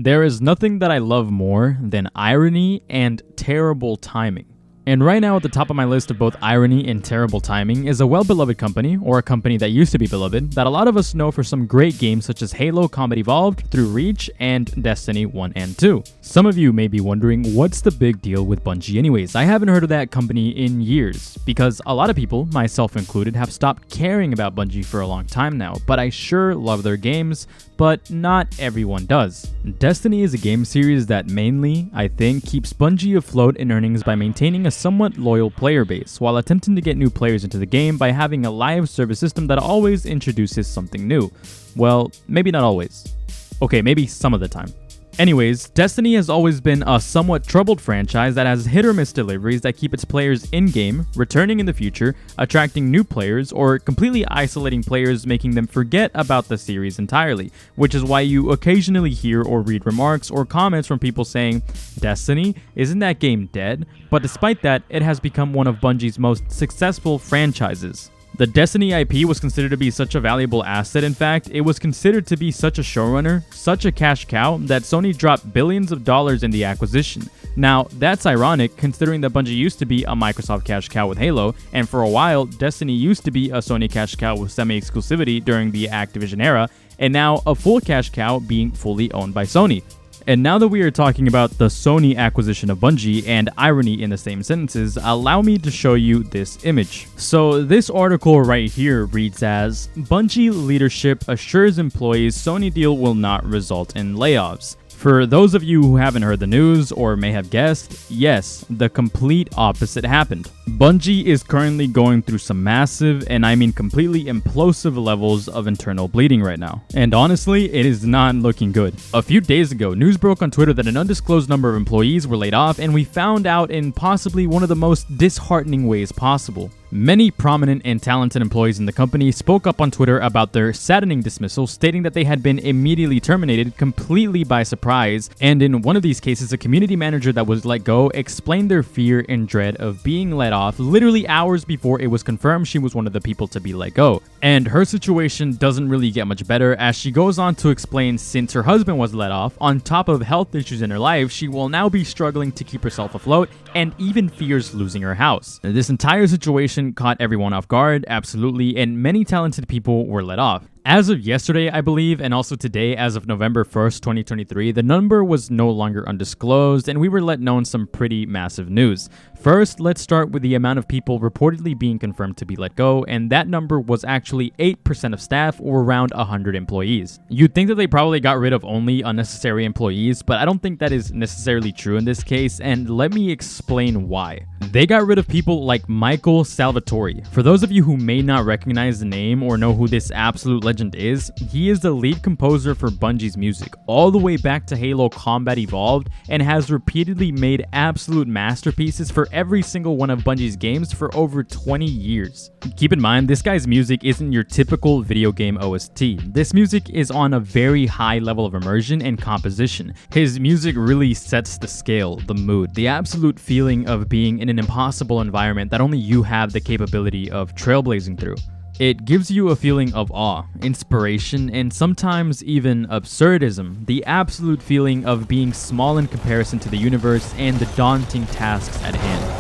There is nothing that I love more than irony and terrible timing. And right now at the top of my list of both irony and terrible timing is a well-beloved company, or a company that used to be beloved, that a lot of us know for some great games such as Halo Combat Evolved, through Reach, and Destiny 1 and 2. Some of you may be wondering, what's the big deal with Bungie anyways? I haven't heard of that company in years, because a lot of people, myself included, have stopped caring about Bungie for a long time now, but I sure love their games, but not everyone does. Destiny is a game series that mainly, I think, keeps Bungie afloat in earnings by maintaining a somewhat loyal player base, while attempting to get new players into the game by having a live service system that always introduces something new. Well, maybe not always. Okay, maybe some of the time. Anyways, Destiny has always been a somewhat troubled franchise that has hit or miss deliveries that keep its players in-game, returning in the future, attracting new players, or completely isolating players, making them forget about the series entirely, which is why you occasionally hear or read remarks or comments from people saying, "Destiny, isn't that game dead?" But despite that, it has become one of Bungie's most successful franchises. The Destiny IP was considered to be such a valuable asset. In fact, it was considered to be such a showrunner, such a cash cow, that Sony dropped billions of dollars in the acquisition. Now, that's ironic considering that Bungie used to be a Microsoft cash cow with Halo, and for a while, Destiny used to be a Sony cash cow with semi-exclusivity during the Activision era, and now a full cash cow being fully owned by Sony. And now that we are talking about the Sony acquisition of Bungie and irony in the same sentences, allow me to show you this image. So this article right here reads as, "Bungie leadership assures employees Sony deal will not result in layoffs." For those of you who haven't heard the news or may have guessed, yes, the complete opposite happened. Bungie is currently going through some massive, and I mean completely implosive levels of internal bleeding right now. And honestly, it is not looking good. A few days ago, news broke on Twitter that an undisclosed number of employees were laid off, and we found out in possibly one of the most disheartening ways possible. Many prominent and talented employees in the company spoke up on Twitter about their saddening dismissal, stating that they had been immediately terminated completely by surprise, and in one of these cases, a community manager that was let go explained their fear and dread of being let off literally hours before it was confirmed she was one of the people to be let go. And her situation doesn't really get much better, as she goes on to explain since her husband was let off, on top of health issues in her life, she will now be struggling to keep herself afloat and even fears losing her house. This entire situation caught everyone off guard, absolutely, and many talented people were let off. As of yesterday, I believe, and also today, as of November 1st, 2023, the number was no longer undisclosed, and we were let know some pretty massive news. First, let's start with the amount of people reportedly being confirmed to be let go, and that number was actually 8% of staff, or around 100 employees. You'd think that they probably got rid of only unnecessary employees, but I don't think that is necessarily true in this case, and let me explain why. They got rid of people like Michael Salvatore. For those of you who may not recognize the name or know who this absolute legend is, he is the lead composer for Bungie's music, all the way back to Halo Combat Evolved, and has repeatedly made absolute masterpieces for every single one of Bungie's games for over 20 years. Keep in mind, this guy's music isn't your typical video game OST. This music is on a very high level of immersion and composition. His music really sets the scale, the mood, the absolute feeling of being in an impossible environment that only you have the capability of trailblazing through. It gives you a feeling of awe, inspiration, and sometimes even absurdism, the absolute feeling of being small in comparison to the universe and the daunting tasks at hand.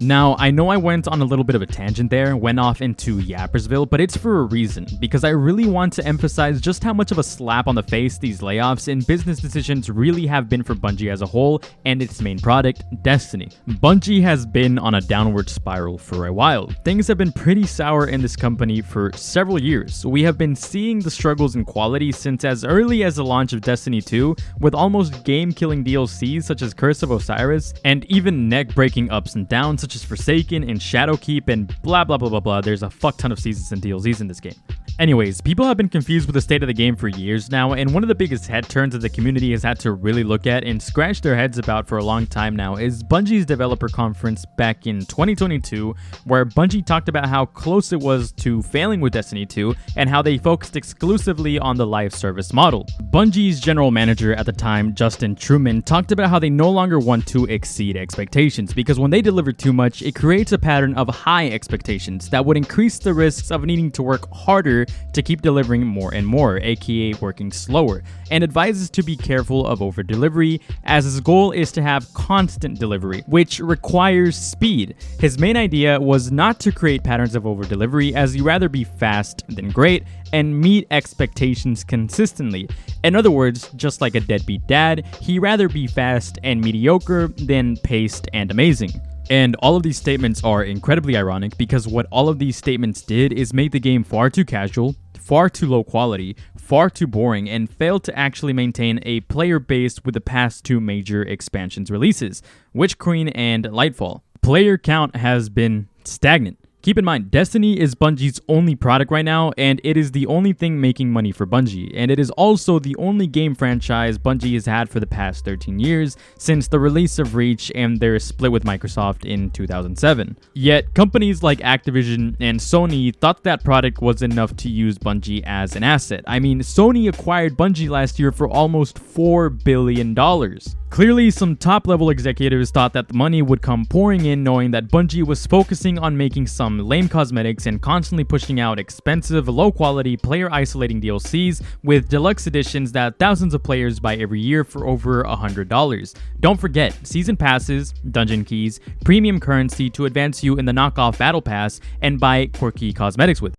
Now, I know I went on a little bit of a tangent there, went off into Yappersville, but it's for a reason, because I really want to emphasize just how much of a slap on the face these layoffs and business decisions really have been for Bungie as a whole and its main product, Destiny. Bungie has been on a downward spiral for a while. Things have been pretty sour in this company for several years. We have been seeing the struggles in quality since as early as the launch of Destiny 2, with almost game-killing DLCs such as Curse of Osiris, and even neck-breaking ups and downs such such as Forsaken and Shadowkeep and blah blah blah blah blah. There's a fuck ton of seasons and DLCs in this game. Anyways, people have been confused with the state of the game for years now, and one of the biggest head turns that the community has had to really look at and scratch their heads about for a long time now is Bungie's developer conference back in 2022, where Bungie talked about how close it was to failing with Destiny 2 and how they focused exclusively on the live service model. Bungie's general manager at the time, Justin Truman, talked about how they no longer want to exceed expectations because when they deliver too much, it creates a pattern of high expectations that would increase the risks of needing to work harder to keep delivering more and more, aka working slower, and advises to be careful of over-delivery, as his goal is to have constant delivery, which requires speed. His main idea was not to create patterns of over-delivery, as he'd rather be fast than great, and meet expectations consistently. In other words, just like a deadbeat dad, he'd rather be fast and mediocre than paced and amazing. And all of these statements are incredibly ironic because what all of these statements did is make the game far too casual, far too low quality, far too boring, and failed to actually maintain a player base with the past two major expansions releases, Witch Queen and Lightfall. Player count has been stagnant. Keep in mind, Destiny is Bungie's only product right now, and it is the only thing making money for Bungie, and it is also the only game franchise Bungie has had for the past 13 years since the release of Reach and their split with Microsoft in 2007. Yet, companies like Activision and Sony thought that product was enough to use Bungie as an asset. I mean, Sony acquired Bungie last year for almost $4 billion. Clearly, some top-level executives thought that the money would come pouring in, knowing that Bungie was focusing on making some lame cosmetics and constantly pushing out expensive, low-quality, player-isolating DLCs with deluxe editions that thousands of players buy every year for over $100. Don't forget, season passes, dungeon keys, premium currency to advance you in the knockoff battle pass, and buy quirky cosmetics with.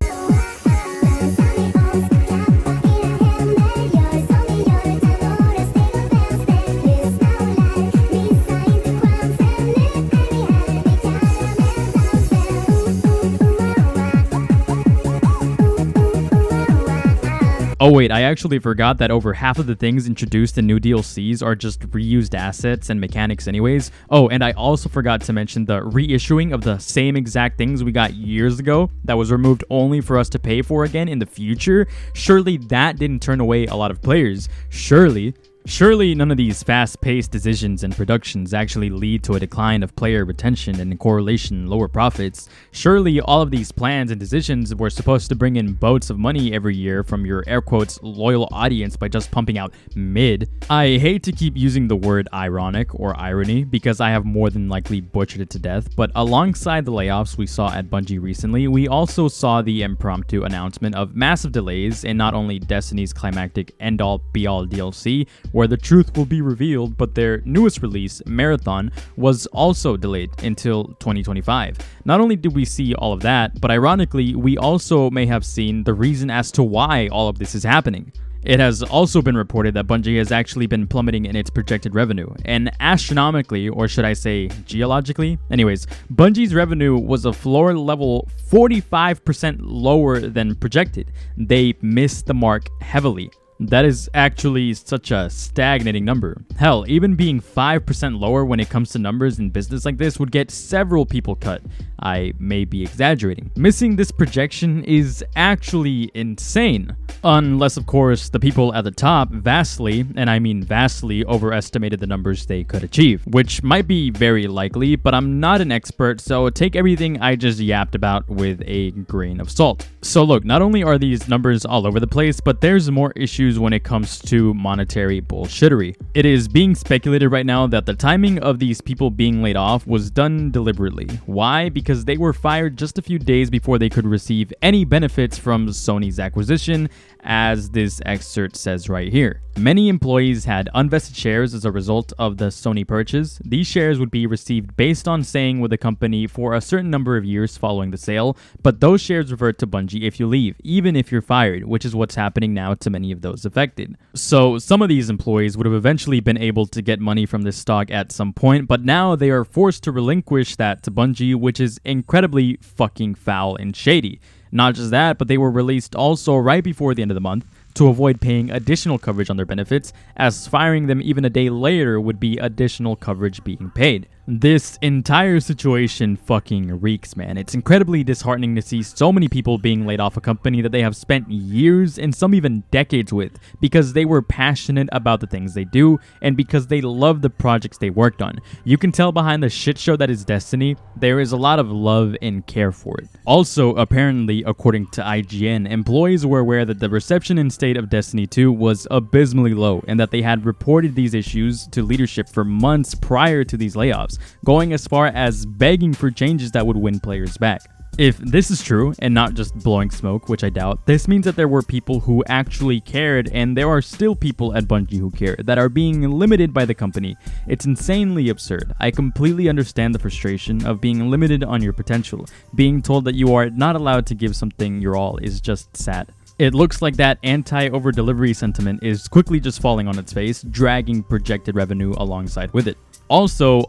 Oh wait, I actually forgot that over half of the things introduced in new DLCs are just reused assets and mechanics anyways. Oh, and I also forgot to mention the reissuing of the same exact things we got years ago that was removed only for us to pay for again in the future. Surely that didn't turn away a lot of players. Surely none of these fast-paced decisions and productions actually lead to a decline of player retention and in correlation lower profits. Surely all of these plans and decisions were supposed to bring in boats of money every year from your air quotes loyal audience by just pumping out mid. I hate to keep using the word ironic or irony because I have more than likely butchered it to death, but alongside the layoffs we saw at Bungie recently, we also saw the impromptu announcement of massive delays in not only Destiny's climactic end-all be-all DLC, where the truth will be revealed, but their newest release, Marathon, was also delayed until 2025. Not only did we see all of that, but ironically, we also may have seen the reason as to why all of this is happening. It has also been reported that Bungie has actually been plummeting in its projected revenue, and astronomically, or should I say geologically? Anyways, Bungie's revenue was a floor level 45% lower than projected. They missed the mark heavily. That is actually such a stagnating number. Hell, even being 5% lower when it comes to numbers in business like this would get several people cut. I may be exaggerating. Missing this projection is actually insane. Unless, of course, the people at the top vastly, and I mean vastly, overestimated the numbers they could achieve, which might be very likely, but I'm not an expert, so take everything I just yapped about with a grain of salt. So look, not only are these numbers all over the place, but there's more issues when it comes to monetary bullshittery. It is being speculated right now that the timing of these people being laid off was done deliberately. Why? Because they were fired just a few days before they could receive any benefits from Sony's acquisition, as this excerpt says right here. Many employees had unvested shares as a result of the Sony purchase. These shares would be received based on staying with the company for a certain number of years following the sale, but those shares revert to Bungie if you leave, even if you're fired, which is what's happening now to many of those affected. So some of these employees would have eventually been able to get money from this stock at some point, but now they are forced to relinquish that to Bungie, which is incredibly fucking foul and shady. Not just that, but they were released also right before the end of the month to avoid paying additional coverage on their benefits, as firing them even a day later would be additional coverage being paid. This entire situation fucking reeks, man. It's incredibly disheartening to see so many people being laid off a company that they have spent years and some even decades with because they were passionate about the things they do and because they love the projects they worked on. You can tell behind the shit show that is Destiny, there is a lot of love and care for it. Also, apparently, according to IGN, employees were aware that the reception and state of Destiny 2 was abysmally low and that they had reported these issues to leadership for months prior to these layoffs, going as far as begging for changes that would win players back. If this is true, and not just blowing smoke, which I doubt, this means that there were people who actually cared, and there are still people at Bungie who care, that are being limited by the company. It's insanely absurd. I completely understand the frustration of being limited on your potential. Being told that you are not allowed to give something your all is just sad. It looks like that anti-over-delivery sentiment is quickly just falling on its face, dragging projected revenue alongside with it. Also,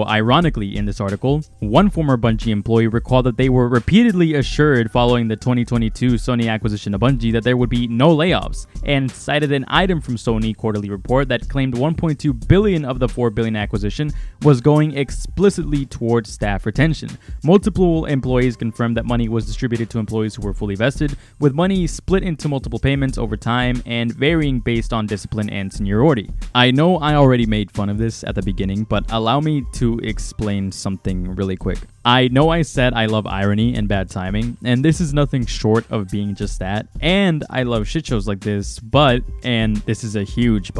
ironically in this article, one former Bungie employee recalled that they were repeatedly assured following the 2022 Sony acquisition of Bungie that there would be no layoffs, and cited an item from Sony quarterly report that claimed 1.2 billion of the 4 billion acquisition was going explicitly towards staff retention. Multiple employees confirmed that money was distributed to employees who were fully vested, with money split into multiple payments over time and varying based on discipline and seniority. I know I already made fun of this at the beginning, but allow me to explain something really quick. I know I said I love irony and bad timing, and this is nothing short of being just that, and I love shit shows like this, and this is a huge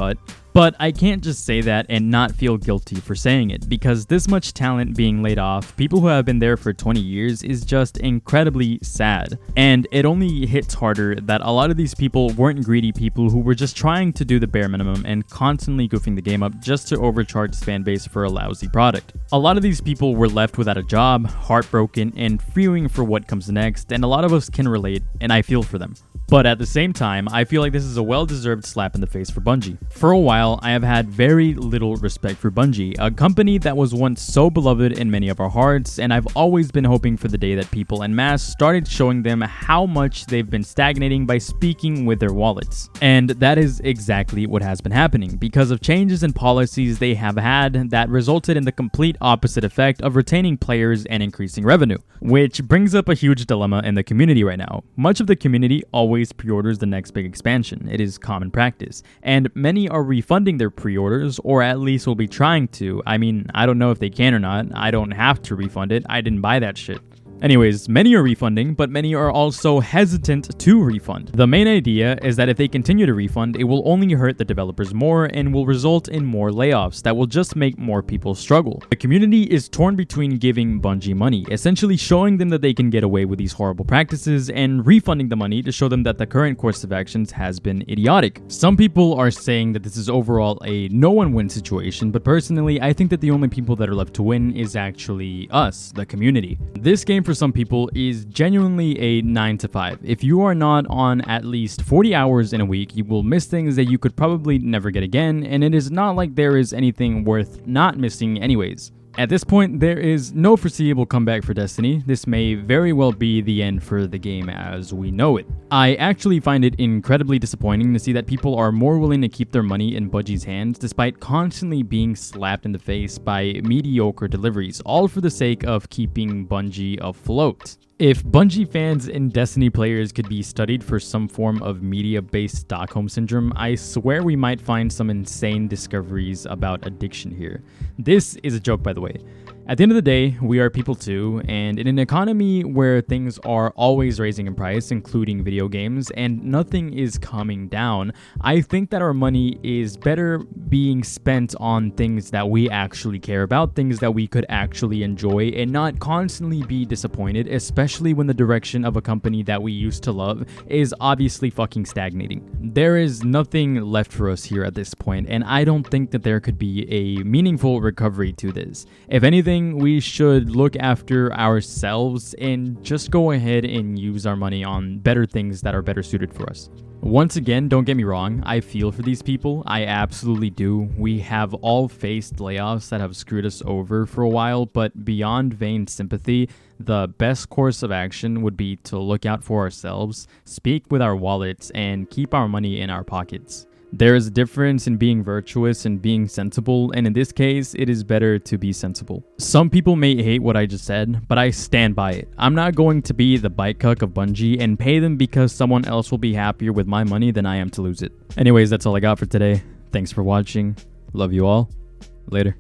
but I can't just say that and not feel guilty for saying it, because this much talent being laid off, people who have been there for 20 years, is just incredibly sad. And it only hits harder that a lot of these people weren't greedy people who were just trying to do the bare minimum and constantly goofing the game up just to overcharge the fan base for a lousy product. A lot of these people were left without a job, heartbroken, and fearing for what comes next, and a lot of us can relate, and I feel for them. But at the same time, I feel like this is a well-deserved slap in the face for Bungie. For a while, I have had very little respect for Bungie, a company that was once so beloved in many of our hearts, and I've always been hoping for the day that people en masse started showing them how much they've been stagnating by speaking with their wallets. And that is exactly what has been happening, because of changes in policies they have had that resulted in the complete opposite effect of retaining players and increasing revenue. Which brings up a huge dilemma in the community right now. Much of the community always pre-orders the next big expansion. It is common practice. And many are refunding their pre-orders, or at least will be trying to. I mean, I don't know if they can or not. I don't have to refund it. I didn't buy that shit. Anyways, many are refunding, but many are also hesitant to refund. The main idea is that if they continue to refund, it will only hurt the developers more and will result in more layoffs that will just make more people struggle. The community is torn between giving Bungie money, essentially showing them that they can get away with these horrible practices, and refunding the money to show them that the current course of actions has been idiotic. Some people are saying that this is overall a no-one-win situation, but personally, I think that the only people that are left to win is actually us, the community. This game for some people is genuinely a 9 to 5. If you are not on at least 40 hours in a week, you will miss things that you could probably never get again, and it is not like there is anything worth not missing anyways. At this point, there is no foreseeable comeback for Destiny. This may very well be the end for the game as we know it. I actually find it incredibly disappointing to see that people are more willing to keep their money in Bungie's hands despite constantly being slapped in the face by mediocre deliveries, all for the sake of keeping Bungie afloat. If Bungie fans and Destiny players could be studied for some form of media-based Stockholm Syndrome, I swear we might find some insane discoveries about addiction here. This is a joke, by the way. At the end of the day, we are people too, and in an economy where things are always raising in price, including video games, and nothing is coming down, I think that our money is better being spent on things that we actually care about, things that we could actually enjoy, and not constantly be disappointed, especially when the direction of a company that we used to love is obviously fucking stagnating. There is nothing left for us here at this point, and I don't think that there could be a meaningful recovery to this. If anything, we should look after ourselves and just go ahead and use our money on better things that are better suited for us. Once again, don't get me wrong, I feel for these people. I absolutely do. We have all faced layoffs that have screwed us over for a while, but beyond vain sympathy, the best course of action would be to look out for ourselves, speak with our wallets, and keep our money in our pockets. There is a difference in being virtuous and being sensible, and in this case, it is better to be sensible. Some people may hate what I just said, but I stand by it. I'm not going to be the bite cuck of Bungie and pay them because someone else will be happier with my money than I am to lose it. Anyways, that's all I got for today. Thanks for watching. Love you all. Later.